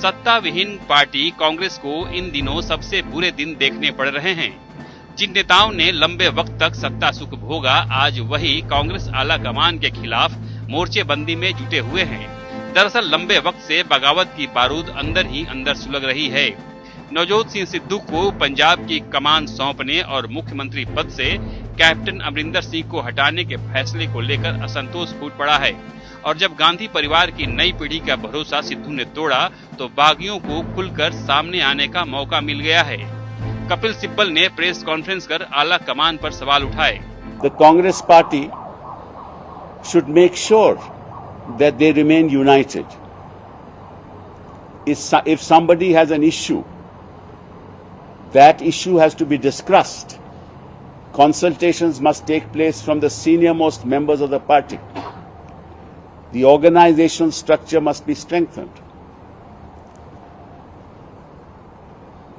सत्ता विहीन पार्टी कांग्रेस को इन दिनों सबसे बुरे दिन देखने पड़ रहे हैं। जिन नेताओं ने लंबे वक्त तक सत्ता सुख भोगा, आज वही कांग्रेस आला कमान के खिलाफ मोर्चेबंदी में जुटे हुए हैं। दरअसल लंबे वक्त से बगावत की बारूद अंदर ही अंदर सुलग रही है। नवजोत सिंह सिद्धू को पंजाब की कमान सौंपने और मुख्यमंत्री पद से कैप्टन अमरिंदर सिंह को हटाने के फैसले को लेकर असंतोष फूट पड़ा है और जब गांधी परिवार की नई पीढ़ी का भरोसा सिद्धू ने तोड़ा तो बागियों को खुलकर सामने आने का मौका मिल गया है। कपिल सिब्बल ने प्रेस कॉन्फ्रेंस कर आला कमान पर सवाल उठाए। The Congress party should make sure that they remain united. If somebody has an issue, that issue has to be discussed. Consultations must take place from the senior-most members of the party. The organizational structure must be strengthened.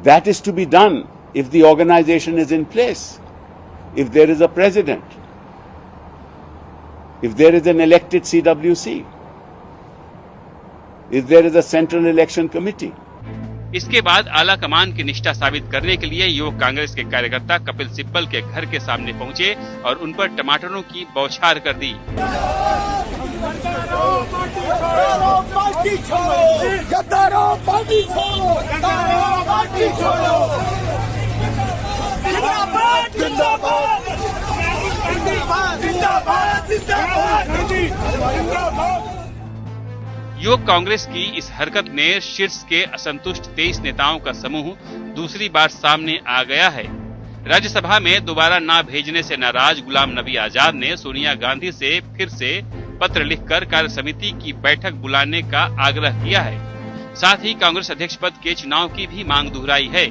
That is to be done if the organization is in place, if there is a president, if there is an elected CWC, if there is a central election committee. इसके बाद आला कमान की निष्ठा साबित करने के लिए युवक कांग्रेस के कार्यकर्ता कपिल सिब्बल के घर के सामने पहुंचे और उन पर टमाटरों की बौछार कर दी। युवक कांग्रेस की इस हरकत ने शीर्ष के असंतुष्ट 23 नेताओं का समूह दूसरी बार सामने आ गया है। राज्यसभा में दोबारा ना भेजने से नाराज गुलाम नबी आजाद ने सोनिया गांधी से फिर से पत्र लिखकर कार्य समिति की बैठक बुलाने का आग्रह किया है। साथ ही कांग्रेस अध्यक्ष पद के चुनाव की भी मांग दोहराई है।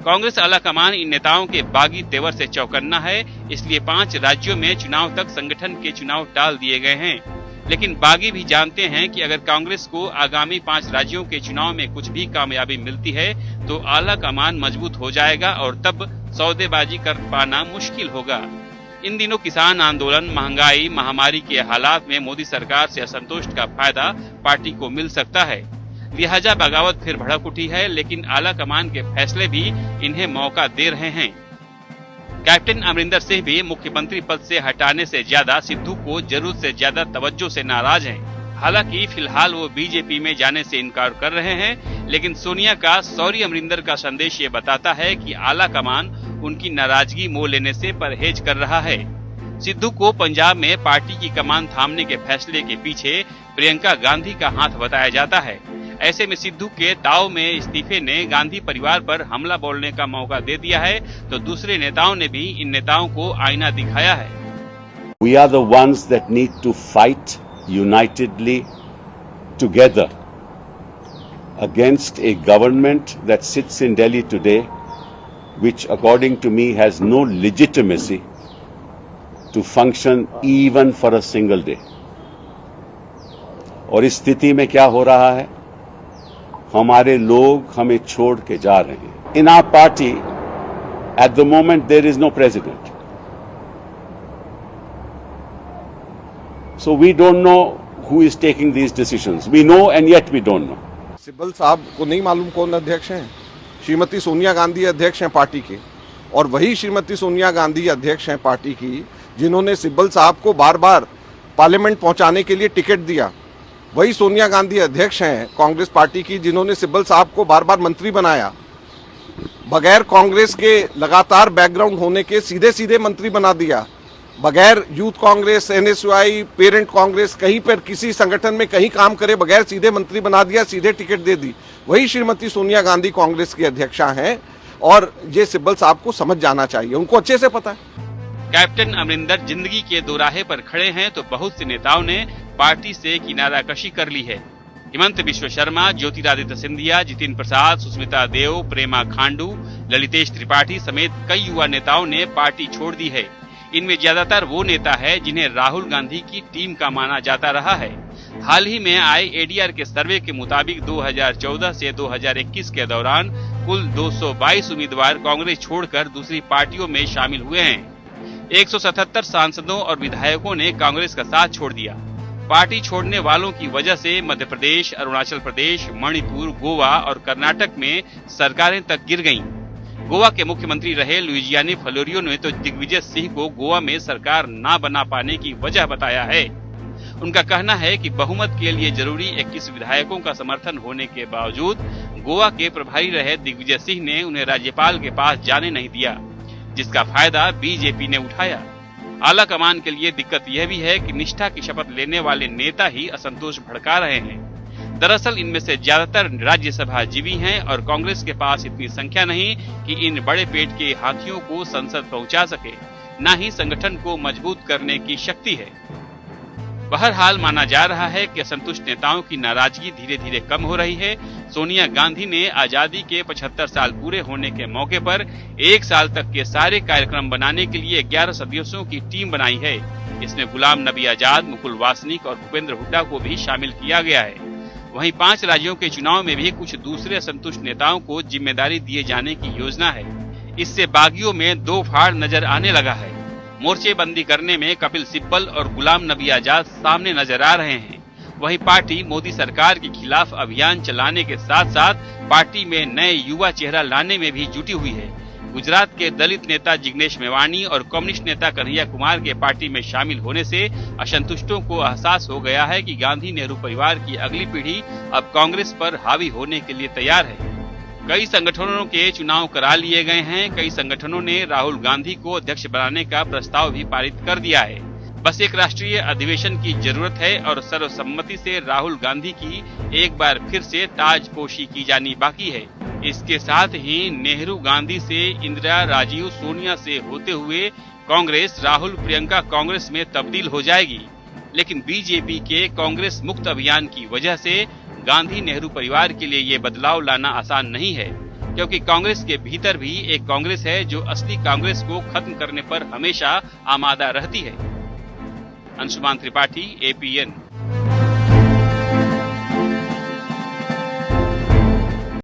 कांग्रेस आला कमान इन नेताओं के बागी तेवर से चौकन्ना है, इसलिए 5 राज्यों में चुनाव तक संगठन के चुनाव टाल दिए गए हैं। लेकिन बागी भी जानते हैं कि अगर कांग्रेस को आगामी 5 राज्यों के चुनाव में कुछ भी कामयाबी मिलती है तो आला कमान मजबूत हो जाएगा और तब सौदेबाजी कर पाना मुश्किल होगा। इन दिनों किसान आंदोलन, महंगाई, महामारी के हालात में मोदी सरकार से असंतोष का फायदा पार्टी को मिल सकता है। लिहाजा बगावत फिर भड़क उठी है, लेकिन आला कमान के फैसले भी इन्हें मौका दे रहे हैं। कैप्टन अमरिंदर सिंह भी मुख्यमंत्री पद से हटाने से ज्यादा सिद्धू को जरूरत से ज्यादा तवज्जो से नाराज हैं। हालांकि फिलहाल वो बीजेपी में जाने से इनकार कर रहे हैं, लेकिन सोनिया का सॉरी अमरिंदर का संदेश ये बताता है कि आला कमान उनकी नाराजगी मोल लेने से परहेज कर रहा है। सिद्धू को पंजाब में पार्टी की कमान थामने के फैसले के पीछे प्रियंका गांधी का हाथ बताया जाता है। ऐसे में सिद्धू के ताव में इस्तीफे ने गांधी परिवार पर हमला बोलने का मौका दे दिया है, तो दूसरे नेताओं ने भी इन नेताओं को आईना दिखाया है। We are the ones that need to fight unitedly together against a government that sits in Delhi today, which according to me has no legitimacy to function even for a single day. और इस स्थिति में क्या हो रहा है, हमारे लोग हमें छोड़ के जा रहे हैं। In our party, at the moment there is no president. So we don't know who is taking these decisions. We know and yet we don't know. Sibal साहब को नहीं मालूम कौन अध्यक्ष हैं। श्रीमती सोनिया गांधी अध्यक्ष हैं पार्टी के, और वही श्रीमती सोनिया गांधी अध्यक्ष हैं पार्टी की जिन्होंने सिब्बल साहब को बार बार पार्लियामेंट पहुंचाने के लिए टिकट दिया। वही सोनिया गांधी अध्यक्ष हैं कांग्रेस पार्टी की जिन्होंने सिब्बल साहब को बार बार मंत्री बनाया। बगैर कांग्रेस के लगातार बैकग्राउंड होने के सीधे सीधे मंत्री बना दिया। बगैर youth Congress, NSUI, parent Congress, कहीं पर किसी संगठन में कहीं काम करे बगैर सीधे मंत्री बना दिया, सीधे टिकट दे दी। वही श्रीमती सोनिया गांधी कांग्रेस की अध्यक्षा हैं और ये सिब्बल साहब को समझ जाना चाहिए, उनको अच्छे से पता है। कैप्टन अमरिंदर जिंदगी के दोराहे पर खड़े हैं तो बहुत से नेताओं ने पार्टी से किनाराकशी कर ली है। हिमंत बिश्व शर्मा, ज्योतिरादित्य सिंधिया, जितिन प्रसाद, सुष्मिता देव, प्रेमा खांडू, ललितेश त्रिपाठी समेत कई युवा नेताओं ने पार्टी छोड़ दी है। इनमें ज्यादातर वो नेता है जिन्हें राहुल गांधी की टीम का माना जाता रहा है। हाल ही में आए एडीआर के सर्वे के मुताबिक 2014 से 2021 के दौरान कुल 222 उम्मीदवार कांग्रेस छोड़कर दूसरी पार्टियों में शामिल हुए हैं। 177 सांसदों और विधायकों ने कांग्रेस का साथ छोड़ दिया। पार्टी छोड़ने वालों की वजह से मध्य प्रदेश, अरुणाचल प्रदेश, मणिपुर, गोवा और कर्नाटक में सरकारें तक गिर गईं। गोवा के मुख्यमंत्री रहे लुइजियानी फ्लोरियो ने तो दिग्विजय सिंह को गोवा में सरकार ना बना पाने की वजह बताया है। उनका कहना है कि बहुमत के लिए जरूरी 21 विधायकों का समर्थन होने के बावजूद गोवा के प्रभारी रहे दिग्विजय सिंह ने उन्हें राज्यपाल के पास जाने नहीं दिया, जिसका फायदा बीजेपी ने उठाया। आला कमान के लिए दिक्कत यह भी है कि निष्ठा की शपथ लेने वाले नेता ही असंतोष भड़का रहे हैं। दरअसल इनमें से ज्यादातर राज्यसभा जीवी हैं और कांग्रेस के पास इतनी संख्या नहीं कि इन बड़े पेट के हाथियों को संसद पहुंचा सके, न ही संगठन को मजबूत करने की शक्ति है। बहरहाल माना जा रहा है कि असंतुष्ट नेताओं की नाराजगी धीरे धीरे कम हो रही है। सोनिया गांधी ने आजादी के 75 साल पूरे होने के मौके पर 1 साल तक के सारे कार्यक्रम बनाने के लिए 11 सदस्यों की टीम बनाई है। इसमें गुलाम नबी आजाद, मुकुल वासनिक और भूपेंद्र हुड्डा को भी शामिल किया गया है। वहीं 5 राज्यों के चुनाव में भी कुछ दूसरे असंतुष्ट नेताओं को जिम्मेदारी दिए जाने की योजना है। इससे बागियों में 2 फाड़ नजर आने लगा है। मोर्चेबंदी करने में कपिल सिब्बल और गुलाम नबी आजाद सामने नजर आ रहे हैं। वहीं पार्टी मोदी सरकार के खिलाफ अभियान चलाने के साथ साथ पार्टी में नए युवा चेहरा लाने में भी जुटी हुई है। गुजरात के दलित नेता जिग्नेश मेवाणी और कम्युनिस्ट नेता कन्हैया कुमार के पार्टी में शामिल होने से असंतुष्टों को एहसास हो गया है कि गांधी नेहरू परिवार की अगली पीढ़ी अब कांग्रेस पर हावी होने के लिए तैयार है। कई संगठनों के चुनाव करा लिए गए हैं। कई संगठनों ने राहुल गांधी को अध्यक्ष बनाने का प्रस्ताव भी पारित कर दिया है। बस एक राष्ट्रीय अधिवेशन की जरूरत है और सर्वसम्मति से राहुल गांधी की एक बार फिर से ताजपोशी की जानी बाकी है। इसके साथ ही नेहरू गांधी से इंदिरा, राजीव, सोनिया से होते हुए कांग्रेस राहुल प्रियंका कांग्रेस में तब्दील हो जाएगी। लेकिन बीजेपी के कांग्रेस मुक्त अभियान की वजह से गांधी नेहरू परिवार के लिए ये बदलाव लाना आसान नहीं है, क्योंकि कांग्रेस के भीतर भी एक कांग्रेस है जो असली कांग्रेस को खत्म करने पर हमेशा आमादा रहती है। अंशुमान त्रिपाठी, APN।